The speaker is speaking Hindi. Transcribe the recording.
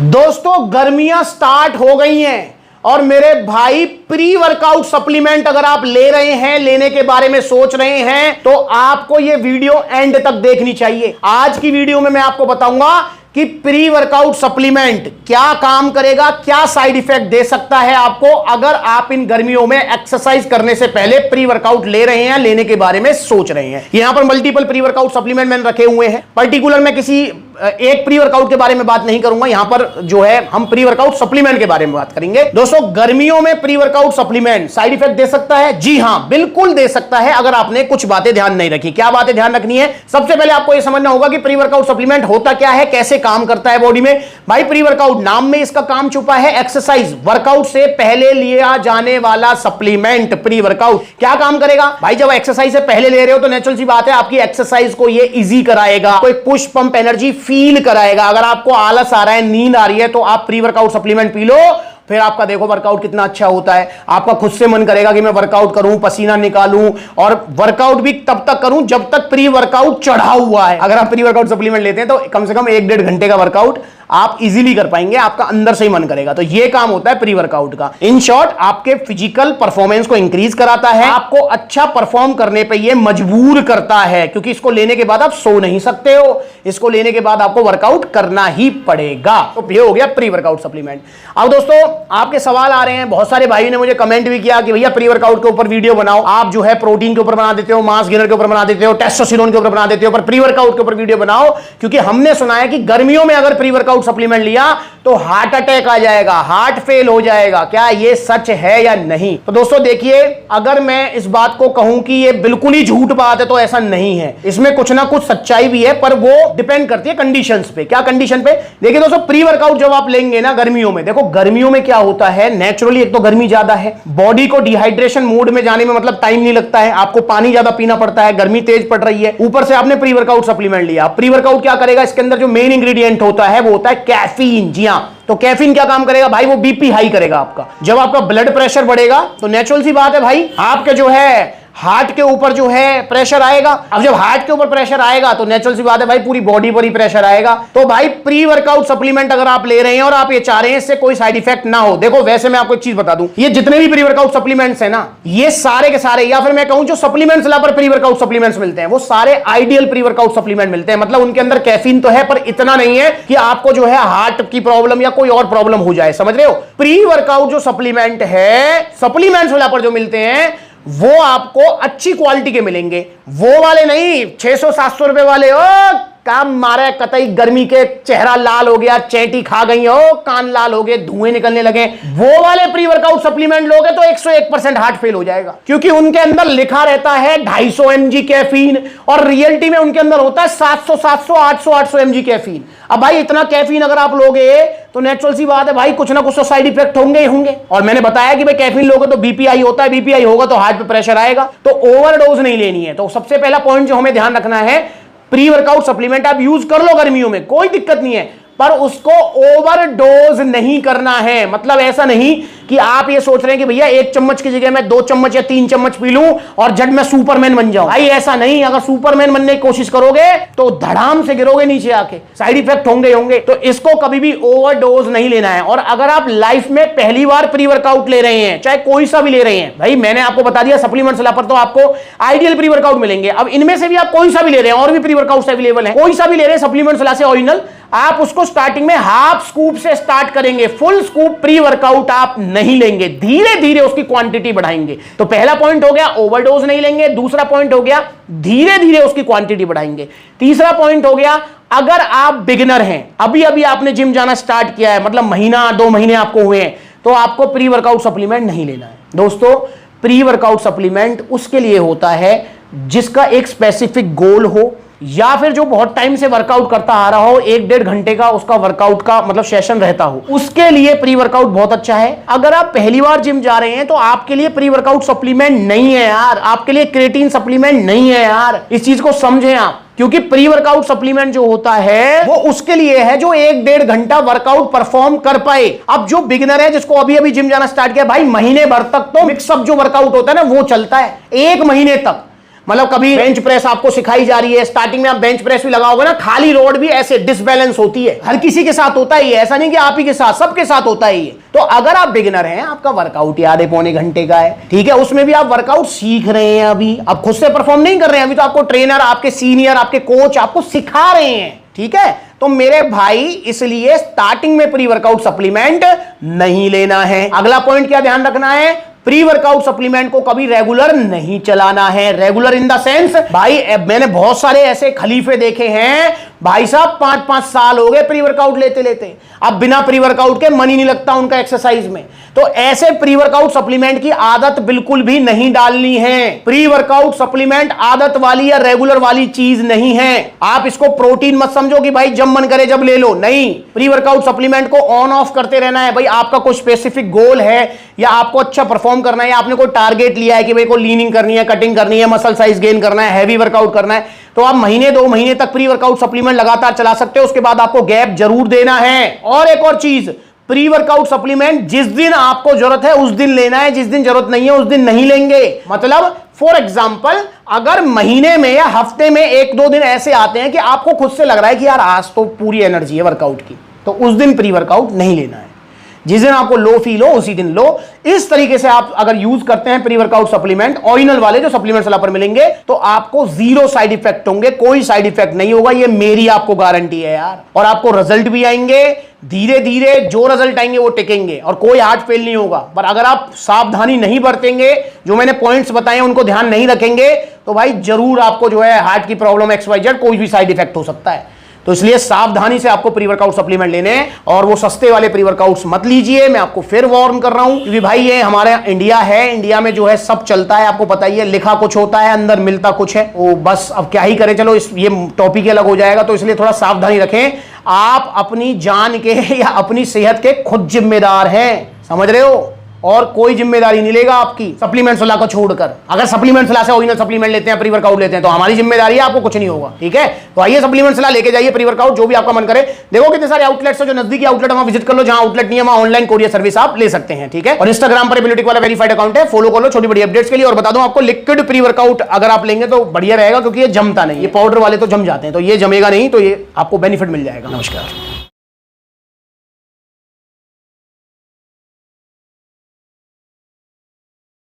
दोस्तों गर्मियां स्टार्ट हो गई हैं और मेरे भाई प्री वर्कआउट सप्लीमेंट अगर आप ले रहे हैं, लेने के बारे में सोच रहे हैं, तो आपको यह वीडियो एंड तक देखनी चाहिए। आज की वीडियो में मैं आपको बताऊंगा कि प्री वर्कआउट सप्लीमेंट क्या काम करेगा, क्या साइड इफेक्ट दे सकता है आपको अगर आप इन गर्मियों में एक्सरसाइज करने से पहले प्री वर्कआउट ले रहे हैं, लेने के बारे में सोच रहे हैं। यहां पर मल्टीपल प्री वर्कआउट सप्लीमेंट मैंने रखे हुए हैं। पर्टिकुलर मैं किसी एक प्री वर्कआउट के बारे में बात नहीं करूंगा, यहां पर जो है हम प्री वर्कआउट सप्लीमेंट के बारे में बात करेंगे। दोस्तों गर्मियों में pre workout supplement side effect दे सकता है? जी हां, बिल्कुल दे सकता है अगर आपने कुछ बातें ध्यान नहीं रखी। क्या बातें ध्यान रखनी है? सबसे पहले आपको यह समझना होगा कि प्री वर्कआउट सप्लीमेंट होता क्या है, कैसे काम करता है बॉडी में। भाई प्री वर्कआउट, नाम में इसका काम छुपा है एक्सरसाइज, वर्कआउट से पहले लिया जाने वाला सप्लीमेंट प्री वर्कआउट। क्या काम करेगा भाई? जब एक्सरसाइज से पहले ले रहे हो तो नेचुरल सी बात है आपकी एक्सरसाइज को ये इजी कराएगा, कोई पुश पंप एनर्जी फील कराएगा। अगर आपको आलस आ रहा है, नींद आ रही है, तो आप pre workout supplement P low, फिर आपका देखो वर्कआउट कितना अच्छा होता है। आपका खुद से मन करेगा कि मैं वर्कआउट करूं, पसीना निकालूं, और वर्कआउट भी तब तक करूं जब तक प्री वर्कआउट चढ़ा हुआ है। अगर आप प्री वर्कआउट सप्लीमेंट लेते हैं तो कम से कम 1-1.5 घंटे का वर्कआउट आप इजीली कर पाएंगे, आपका अंदर से ही मन करेगा। तो ये काम होता है प्री वर्कआउट का। इन शॉर्ट, आपके फिजिकल परफॉर्मेंस को इंक्रीज कराता है, आपको अच्छा परफॉर्म करने पे ये मजबूर करता है, क्योंकि इसको लेने के बाद आप सो नहीं सकते हो, इसको लेने के बाद आपको वर्कआउट करना ही पड़ेगा। तो ये हो गया प्री वर्कआउट सप्लीमेंट। अब दोस्तों आपके सवाल आ रहे हैं, बहुत सारे भाइयों ने मुझे कमेंट भी किया कि भैया प्री वर्कआउट के ऊपर वीडियो बनाओ। आप जो है प्रोटीन के ऊपर बना देते हो, मास गेनर के ऊपर बना देते हो, टेस्टोस्टेरोन के ऊपर बना देते हो, पर प्री वर्कआउट के ऊपर वीडियो बनाओ, क्योंकि हमने सुना है कि गर्मियों में अगर प्री वर्कआउट सप्लीमेंट लिया तो हार्ट अटैक आ जाएगा, हार्ट फेल हो जाएगा। क्या ये सच है या नहीं? तो दोस्तों देखिए, अगर मैं इस बात को कहूं कि ये बिल्कुल ही झूठ बात है तो ऐसा नहीं है, इसमें कुछ ना कुछ सच्चाई भी है, पर वो डिपेंड करती है कंडीशंस पे। क्या कंडीशन पे? देखिए दोस्तों, प्री वर्कआउट जब आप लेंगे ना गर्मियों में, देखो गर्मियों में क्या होता है, नेचुरली एक तो गर्मी ज्यादा है, बॉडी को डिहाइड्रेशन मोड में जाने में मतलब टाइम नहीं लगता है, आपको पानी ज्यादा पीना पड़ता है, गर्मी तेज पड़ रही है, ऊपर से आपने प्री वर्कआउट सप्लीमेंट लिया। प्री वर्कआउट क्या करेगा? इसके अंदर जो मेन इंग्रेडिएंट होता है वो होता है कैफीन। जी हां, तो कैफीन क्या काम करेगा भाई? वो बीपी हाई करेगा आपका। जब आपका ब्लड प्रेशर बढ़ेगा तो नेचुरल सी बात है भाई, आपके जो है हार्ट के ऊपर जो है प्रेशर आएगा। अब जब हार्ट के ऊपर प्रेशर आएगा तो नेचुरल सी बात है भाई, पूरी बॉडी पर ही प्रेशर आएगा। तो भाई प्री वर्कआउट सप्लीमेंट अगर आप ले रहे हैं और आप ये चाह रहे हैं इससे कोई साइड इफेक्ट ना हो, देखो वैसे मैं आपको एक चीज बता दूं, ये जितने भी प्री वर्कआउट सप्लीमेंट्स है ना, ये सारे के सारे, या फिर मैं कहूं जो सप्लीमेंट्स ला पर प्री वर्कआउट सप्लीमेंट्स मिलते हैं, वो सारे आइडियल प्री वर्कआउट सप्लीमेंट मिलते हैं। मतलब उनके अंदर कैफीन तो है, पर इतना नहीं है कि आपको जो है हार्ट की प्रॉब्लम या कोई और प्रॉब्लम हो जाए। समझ रहे हो? प्री वर्कआउट जो सप्लीमेंट है, सप्लीमेंट्स वाला पर जो मिलते हैं वो आपको अच्छी क्वालिटी के मिलेंगे, वो वाले नहीं 600-700 रुपए वाले। ओ काम मारे कतई, गर्मी के चेहरा लाल हो गया, चैटी खा गई हो, कान लाल हो गए, धुएं निकलने लगे, वो वाले प्री वर्कआउट सप्लीमेंट लोगे तो 101% हार्ट फेल हो जाएगा, क्योंकि उनके अंदर लिखा रहता है 250 mg कैफीन, और रियलिटी में उनके अंदर होता है 700, 800 mg कैफीन। अब भाई इतना कैफीन अगर आप लोगे तो नेचुरल सी बात है भाई, कुछ ना कुछ तो साइड इफेक्ट होंगे ही होंगे। और मैंने बताया कि भाई कैफीन लोगे तो बीपीआई होता है, बीपीआई होगा तो हार्ट पे प्रेशर आएगा, तो ओवरडोज नहीं लेनी है। तो सबसे पहला पॉइंट जो हमें ध्यान रखना है, प्री वर्कआउट सप्लीमेंट आप यूज कर लो गर्मियों में, कोई दिक्कत नहीं है, पर उसको ओवरडोज नहीं करना है। मतलब ऐसा नहीं कि आप ये सोच रहे हैं कि भैया 1 चम्मच की जगह मैं 2 चम्मच या 3 चम्मच पी लूं और जब मैं सुपरमैन बन जाऊं। भाई ऐसा नहीं, अगर सुपरमैन बनने की कोशिश करोगे तो धड़ाम से गिरोगे नीचे आके, साइड इफेक्ट होंगे। तो इसको कभी भी ओवरडोज नहीं लेना है। और अगर आप लाइफ में पहली बार प्री वर्कआउट ले रहे हैं, चाहे कोई सा भी ले रहे हैं, भाई मैंने आपको बता दिया सप्लीमेंट्स ला पर तो आपको आइडियल प्री वर्कआउट मिलेंगे। अब इनमें से भी आप कोई सा भी ले रहे हैं, और भी प्री वर्कआउट अवेलेबल है, कोई सा भी ले रहे हैं सप्लीमेंट्स ला से ओरिजिनल, आप उसको स्टार्टिंग में हाफ स्कूप से स्टार्ट करेंगे, फुल स्कूप प्री वर्कआउट आप नहीं लेंगे, धीरे धीरे उसकी क्वांटिटी बढ़ाएंगे। तो पहला पॉइंट हो गया ओवरडोज नहीं लेंगे, दूसरा पॉइंट हो गया धीरे धीरे उसकी क्वांटिटी बढ़ाएंगे, तीसरा पॉइंट हो गया अगर आप बिगिनर हैं, अभी अभी आपने जिम जाना स्टार्ट किया है, मतलब महीना 2 महीने आपको हुए हैं, तो आपको प्री वर्कआउट सप्लीमेंट नहीं लेना है। दोस्तों प्री वर्कआउट सप्लीमेंट उसके लिए होता है जिसका एक स्पेसिफिक गोल हो, या फिर जो बहुत टाइम से वर्कआउट करता आ रहा हो, 1-1.5 घंटे का उसका वर्कआउट का मतलब सेशन रहता हो, उसके लिए प्री वर्कआउट बहुत अच्छा है। अगर आप पहली बार जिम जा रहे हैं तो आपके लिए प्री वर्कआउट सप्लीमेंट नहीं है यार, आपके लिए क्रिएटिन सप्लीमेंट नहीं है यार, इस चीज को समझें आप। क्योंकि प्री वर्कआउट सप्लीमेंट जो होता है वो उसके लिए है जो 1-1.5 घंटा वर्कआउट परफॉर्म कर पाए। अब जो बिगिनर है जिसको अभी अभी जिम जाना स्टार्ट किया, भाई महीने भर तक तो मिक्सअप जो वर्कआउट होता है ना वो चलता है, 1 महीने तक। मतलब कभी बेंच प्रेस आपको सिखाई जा रही है, स्टार्टिंग में आप बेंच प्रेस भी लगाओगे ना, खाली रोड भी ऐसे डिसबैलेंस होती है, हर किसी के साथ होता ही है, ऐसा नहीं कि आप ही के साथ, सबके साथ होता ही है। तो अगर आप बिगिनर हैं, आपका वर्कआउट ही आधे पौने घंटे का है, ठीक है, उसमें भी आप वर्कआउट सीख रहे हैं, अभी आप खुद से परफॉर्म नहीं कर रहे हैं, अभी तो आपको ट्रेनर, आपके सीनियर, आपके कोच आपको सिखा रहे हैं, ठीक है। तो मेरे भाई इसलिए स्टार्टिंग में प्री वर्कआउट सप्लीमेंट नहीं लेना है। अगला पॉइंट क्या ध्यान रखना है, प्री वर्कआउट सप्लीमेंट को कभी रेगुलर नहीं चलाना है। रेगुलर इन द सेंस, भाई मैंने बहुत सारे ऐसे खलीफे देखे हैं, भाई साहब 5-5 साल हो गए प्री वर्कआउट लेते लेते, अब बिना प्री वर्कआउट के मन ही नहीं लगता उनका एक्सरसाइज में। तो ऐसे प्री वर्कआउट सप्लीमेंट की आदत बिल्कुल भी नहीं डालनी है। प्री वर्कआउट सप्लीमेंट आदत वाली या रेगुलर वाली चीज नहीं है। आप इसको प्रोटीन मत समझो कि भाई जब मन करे जब ले लो, नहीं। प्री वर्कआउट सप्लीमेंट को ऑन ऑफ करते रहना है। भाई आपका कोई स्पेसिफिक गोल है या आपको अच्छा परफॉर्म करना है, या आपने कोई टारगेट लिया है कि भाई को लीनिंग करनी है, कटिंग करनी है, मसल साइज गेन करना है, हैवी वर्कआउट करना है, तो आप महीने 2 महीने तक प्री वर्कआउट सप्लीमेंट लगातार चला सकते हो। उसके बाद आपको गैप जरूर देना है। और एक और चीज, प्री वर्कआउट सप्लीमेंट जिस दिन आपको जरूरत है उस दिन लेना है, जिस दिन जरूरत नहीं है उस दिन नहीं लेंगे। मतलब फॉर एग्जांपल, अगर महीने में या हफ्ते में 1-2 दिन ऐसे आते हैं कि आपको खुद से लग रहा है कि यार आज तो पूरी एनर्जी है वर्कआउट की, तो उस दिन प्री वर्कआउट नहीं लेना है। जिस दिन आपको लो फील हो उसी दिन लो। इस तरीके से आप अगर यूज करते हैं प्री वर्कआउट सप्लीमेंट, ओरिजिनल वाले जो सप्लीमेंट्स पर मिलेंगे, तो आपको 0 साइड इफेक्ट होंगे, कोई साइड इफेक्ट नहीं होगा, ये मेरी आपको गारंटी है यार। और आपको रिजल्ट भी आएंगे, धीरे धीरे जो रिजल्ट आएंगे वो टिकेंगे और कोई हार्ट फेल नहीं होगा। पर अगर आप सावधानी नहीं बरतेंगे, जो मैंने पॉइंट्स बताए उनको ध्यान नहीं रखेंगे, तो भाई जरूर आपको जो है हार्ट की प्रॉब्लम XYZ कोई भी साइड इफेक्ट हो सकता है। तो इसलिए सावधानी से आपको प्री वर्कआउट सप्लीमेंट लेने हैं, और वो सस्ते वाले प्री वर्कआउट्स मत लीजिए। मैं आपको फिर वार्न कर रहा हूं, क्योंकि भाई ये हमारा इंडिया है, इंडिया में जो है सब चलता है, आपको पता ही है, लिखा कुछ होता है, अंदर मिलता कुछ है। वो बस अब क्या ही करें, चलो ये टॉपिक अलग हो जाएगा। तो इसलिए थोड़ा सावधानी रखें। आप अपनी जान के या अपनी सेहत के खुद जिम्मेदार हैं, समझ रहे हो, और कोई जिम्मेदारी नहीं लेगा आपकी सप्लीमेंट सलाह को छोड़कर। अगर सप्लीमेंट सलाह से ओरिजिनल सप्लीमेंट लेते हैं, प्री वर्कआउट लेते हैं, तो हमारी जिम्मेदारी है, आपको कुछ नहीं होगा, ठीक है। तो आइए सप्लीमेंट सलाह लेके जाइए, प्री वर्कआउट जो भी आपका मन करे। देखो कितने सारे आउटलेट्स है, जो नजदीकी आउटलेट वहां विजिट कर लो, जहां आउटलेट नहीं है वहां ऑनलाइन कोरियर सर्विस आप ले सकते हैं, ठीक है। और इंस्टाग्राम पर एबिलिटी वाला वेरीफाइड अकाउंट है, फॉलो कर लो छोटी बड़ी अपडेट्स के लिए। और बता दूं आपको, लिक्विड प्री वर्कआउट अगर आप लेंगे तो बढ़िया रहेगा, क्योंकि ये जमता नहीं, ये पाउडर वाले तो जम जाते हैं, तो ये जमेगा नहीं, तो ये आपको बेनिफिट मिल जाएगा। नमस्कार।